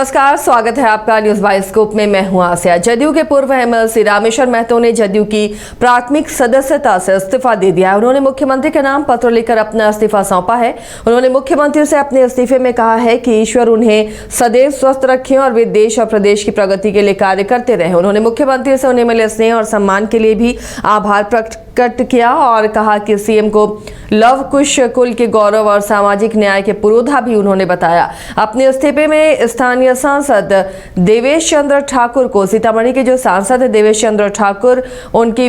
नमस्कार, स्वागत है आपका न्यूज बाइस्कोप में। मैं हूं आसिया। जदयू के पूर्व एमएलसी रामेश्वर महतो ने जदयू की प्राथमिक सदस्यता से इस्तीफा दे दिया है। उन्होंने मुख्यमंत्री के नाम पत्र लिखकर अपना इस्तीफा सौंपा है। उन्होंने मुख्यमंत्री से अपने इस्तीफे में कहा है कि ईश्वर उन्हें सदैव स्वस्थ रखें और वे देश और प्रदेश की प्रगति के लिए कार्य करते रहे। उन्होंने मुख्यमंत्री से उन्हें मिले स्नेह और सम्मान के लिए भी आभार प्रकट किया और कहा कि सीएम को लव कुश कुल के गौरव और सामाजिक न्याय के पुरोधा भी उन्होंने बताया। अपने इस्तीफे में स्थानीय सांसद देवेश चंद्र ठाकुर को, सीतामढ़ी के जो सांसद है देवेश चंद्र ठाकुर, उनकी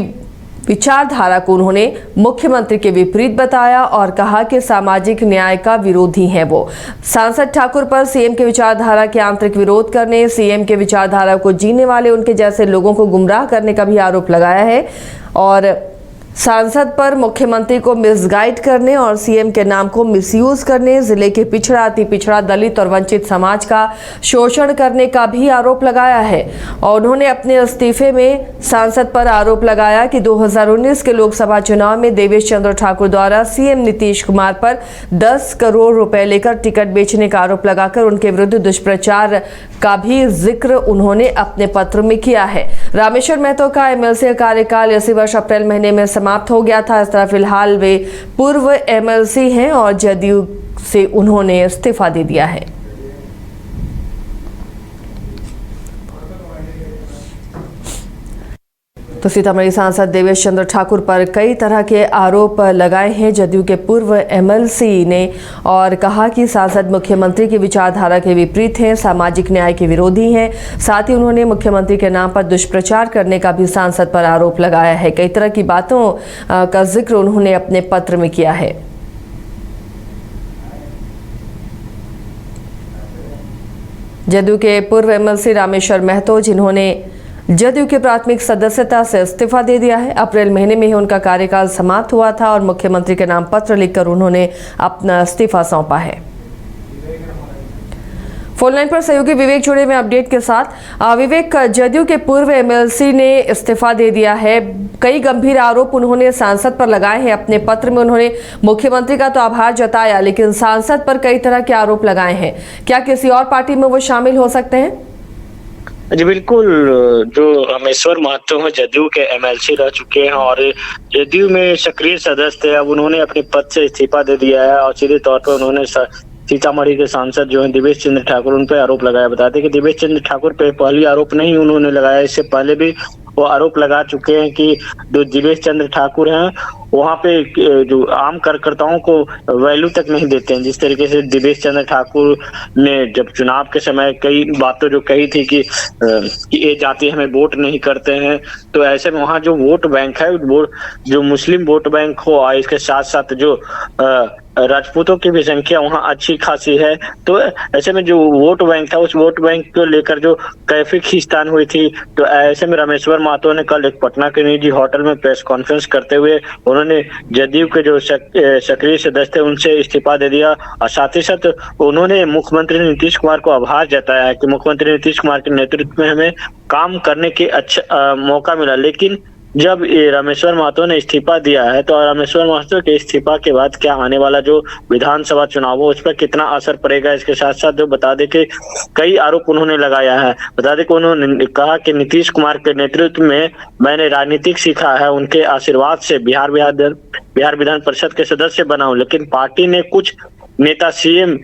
विचारधारा को उन्होंने मुख्यमंत्री के विपरीत बताया और कहा कि सामाजिक न्याय का विरोधी है वो। सांसद ठाकुर पर सीएम के विचारधारा के आंतरिक विरोध करने, सीएम के विचारधारा को जीने वाले उनके जैसे लोगों को गुमराह करने का भी आरोप लगाया है और सांसद पर मुख्यमंत्री को मिसगाइड करने और सीएम के नाम को मिसयूज करने, जिले के पिछड़ा, अति पिछड़ा, दलित और वंचित समाज का शोषण करने का भी आरोप लगाया है। और उन्होंने अपने इस्तीफे में सांसद पर आरोप लगाया कि 2019 के लोकसभा चुनाव में देवेश चंद्र ठाकुर द्वारा सीएम नीतीश कुमार पर 10 करोड़ रुपए लेकर टिकट बेचने का आरोप लगाकर उनके विरुद्ध दुष्प्रचार का भी जिक्र उन्होंने अपने पत्र में किया है। रामेश्वर महतो का एमएलसी कार्यकाल इसी वर्ष अप्रैल महीने में समाप्त हो गया था। इस तरह फिलहाल वे पूर्व एमएलसी हैं और जदयू से उन्होंने इस्तीफा दे दिया है। तो सीतामढ़ी सांसद देवेश चंद्र ठाकुर पर कई तरह के आरोप लगाए हैं जदयू के पूर्व एमएलसी ने और कहा कि सांसद मुख्यमंत्री की विचारधारा के विपरीत हैं, सामाजिक न्याय के विरोधी हैं। साथ ही उन्होंने मुख्यमंत्री के नाम पर दुष्प्रचार करने का भी सांसद पर आरोप लगाया है। कई तरह की बातों का जिक्र उन्होंने अपने पत्र में किया है। जदयू के पूर्व एमएलसी रामेश्वर महतो, जिन्होंने जदयू के प्राथमिक सदस्यता से इस्तीफा दे दिया है। अप्रैल महीने में ही उनका कार्यकाल समाप्त हुआ था और मुख्यमंत्री के नाम पत्र लिखकर उन्होंने अपना इस्तीफा सौंपा है। फोन लाइन पर सहयोगी विवेक जुड़े में अपडेट के साथ। विवेक, जदयू के पूर्व एमएलसी ने इस्तीफा दे दिया है। कई गंभीर आरोप उन्होंने सांसद पर लगाए हैं। अपने पत्र में उन्होंने मुख्यमंत्री का तो आभार जताया, लेकिन सांसद पर कई तरह के आरोप लगाए हैं। क्या किसी और पार्टी में वो शामिल हो सकते हैं? जी बिल्कुल। जो रामेश्वर महतो हैं जदयू के एमएलसी रह चुके हैं और जदयू में सक्रिय सदस्य थे। अब उन्होंने अपने पद से इस्तीफा दे दिया है और सीधे तौर पर उन्होंने सीतामढ़ी के सांसद जो हैं देवेश चंद्र ठाकुर, उन पर आरोप लगाया। बताते कि देवेश चंद्र ठाकुर पे पहली आरोप नहीं उन्होंने लगाया, इससे पहले भी वो आरोप लगा चुके हैं कि जो देवेश चंद्र ठाकुर हैं वहाँ पे जो आम कार्यकर्ताओं को वैल्यू तक नहीं देते हैं। जिस तरीके से देवेश चंद्र ठाकुर ने जब चुनाव के समय कई बातें जो कही थी कि ये जाति हमें वोट नहीं करते हैं, तो ऐसे में वहाँ जो वोट बैंक है, वो जो मुस्लिम वोट बैंक हो और इसके साथ साथ जो राजपूतों की भी संख्या वहाँ अच्छी खासी है, तो ऐसे में जो वोट बैंक था उस वोट बैंक को लेकर जो कैफी खींचतान हुई थी, तो ऐसे में रामेश्वर महतो ने कल एक पटना के निजी होटल में प्रेस कॉन्फ्रेंस करते हुए उन्होंने जदयू के जो सक्रिय सदस्य थे उनसे इस्तीफा दे दिया और साथ ही साथ उन्होंने मुख्यमंत्री नीतीश कुमार को आभार जताया है कि मुख्यमंत्री नीतीश कुमार के नेतृत्व में हमें काम करने के अच्छा मौका मिला। लेकिन जब ये रामेश्वर महतो ने इस्तीफा दिया है तो रामेश्वर महतो के इस्तीफा के बाद क्या आने वाला जो विधानसभा चुनाव हो उस पर कितना असर पड़ेगा, इसके साथ साथ जो बता दे कि कई आरोप उन्होंने लगाया है। बता दे कि उन्होंने कहा कि नीतीश कुमार के नेतृत्व में मैंने राजनीतिक सीखा है, उनके आशीर्वाद से बिहार विधान परिषद के सदस्य बना हूं, लेकिन पार्टी ने कुछ नेता सीएम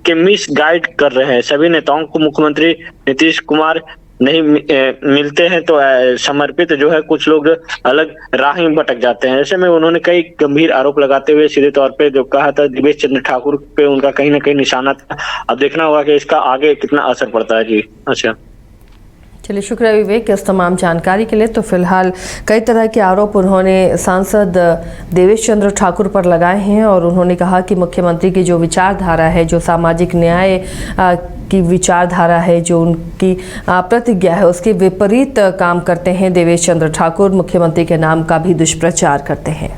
के मिस गाइड कर रहे हैं। सभी नेताओं को मुख्यमंत्री नीतीश कुमार नहीं मिलते हैं तो समर्पित जो है कुछ लोग अलग राह में भटक जाते हैं। ऐसे में उन्होंने कई गंभीर आरोप लगाते हुए सीधे तौर पे जो कहा था देवेश चंद्र ठाकुर पे उनका कहीं ना कहीं निशाना था। अब देखना होगा कि इसका आगे कितना असर पड़ता है। जी अच्छा, चलिए, शुक्रिया विवेक इस तमाम जानकारी के लिए। तो फिलहाल कई तरह के आरोप उन्होंने सांसद देवेश चंद्र ठाकुर पर लगाए हैं और उन्होंने कहा कि मुख्यमंत्री की जो विचारधारा है, जो सामाजिक न्याय की विचारधारा है, जो उनकी प्रतिज्ञा है, उसके विपरीत काम करते हैं देवेश चंद्र ठाकुर। मुख्यमंत्री के नाम का भी दुष्प्रचार करते हैं।